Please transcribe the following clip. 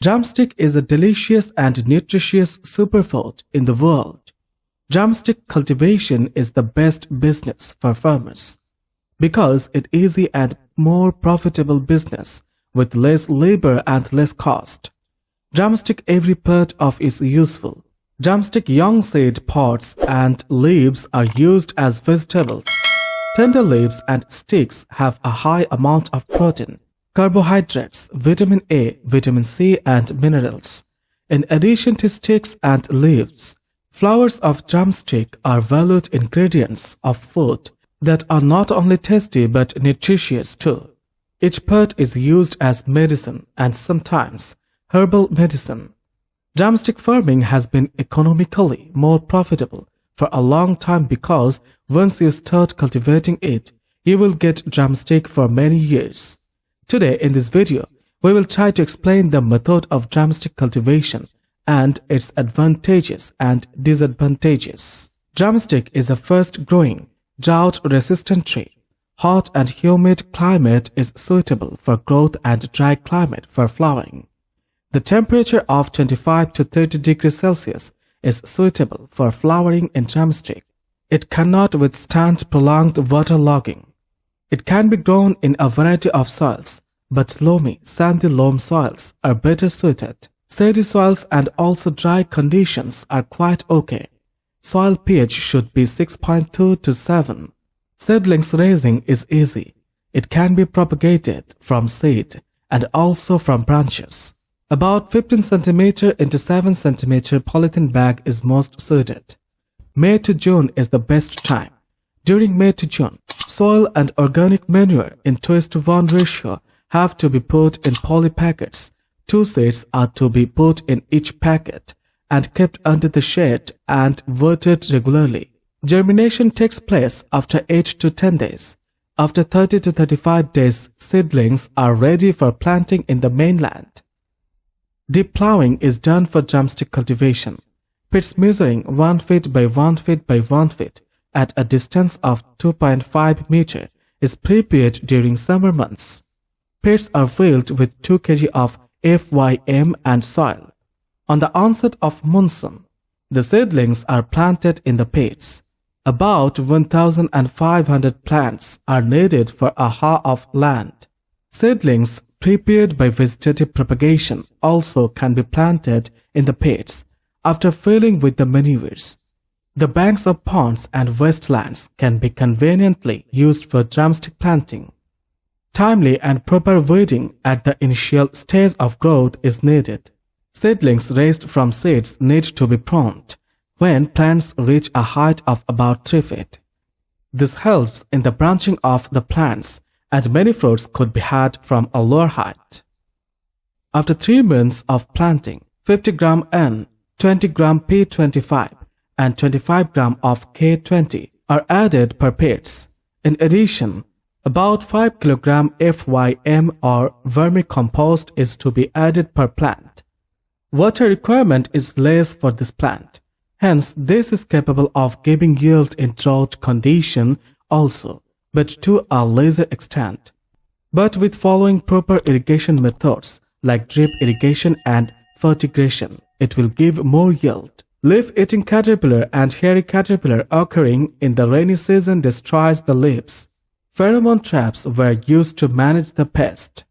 Drumstick is a delicious and nutritious superfood in the world. Drumstick cultivation is the best business for farmers because it's easy and more profitable business with less labor and less cost. Drumstick every part of is useful. Drumstick young seed pods and leaves are used as vegetables. Tender leaves and sticks have a high amount of protein, carbohydrates, vitamin A, vitamin C and minerals. In addition to sticks and leaves, flowers of drumstick are valued ingredients of food that are not only tasty but nutritious too. Each part is used as medicine and sometimes herbal medicine. Drumstick farming has been economically more profitable for a long time because once you start cultivating it, you will get drumstick for many years. Today in this video, we will try to explain the method of drumstick cultivation and its advantages and disadvantages. Drumstick is a fast-growing, drought-resistant tree. Hot and humid climate is suitable for growth and dry climate for flowering. The temperature of 25 to 30 degrees Celsius is suitable for flowering in drumstick. It cannot withstand prolonged waterlogging. It can be grown in a variety of soils, but loamy, sandy loam soils are better suited. Sandy soils and also dry conditions are quite okay. Soil pH should be 6.2 to 7. Seedlings raising is easy. It can be propagated from seed and also from branches. About 15 cm into 7 cm polythene bag is most suited. May to June is the best time. During May to June, soil and organic manure in 2:1 ratio have to be put in poly packets. 2 seeds are to be put in each packet and kept under the shade and watered regularly. Germination takes place after 8 to 10 days. After 30 to 35 days, seedlings are ready for planting in the mainland. Deep plowing is done for drumstick cultivation. Pits measuring 1 feet by 1 feet by 1 feet at a distance of 2.5 meter is prepared during summer months. Pits are filled with 2 kg of FYM and soil. On the onset of monsoon, the seedlings are planted in the pits. About 1,500 plants are needed for a ha of land. Seedlings prepared by vegetative propagation also can be planted in the pits after filling with the manures. The banks of ponds and wastelands can be conveniently used for drumstick planting. Timely and proper weeding at the initial stage of growth is needed. Seedlings raised from seeds need to be pruned when plants reach a height of about 3 feet. This helps in the branching of the plants and many fruits could be had from a lower height. After 3 months of planting, 50 gram N, 20 gram P25 and 25 gram of K20 are added per pits. In addition, about 5 kg FYM or vermicompost is to be added per plant. Water requirement is less for this plant. Hence, this is capable of giving yield in drought condition also, but to a lesser extent. But with following proper irrigation methods like drip irrigation and fertigation, it will give more yield. Leaf-eating caterpillar and hairy caterpillar occurring in the rainy season destroys the leaves. Pheromone traps were used to manage the pest.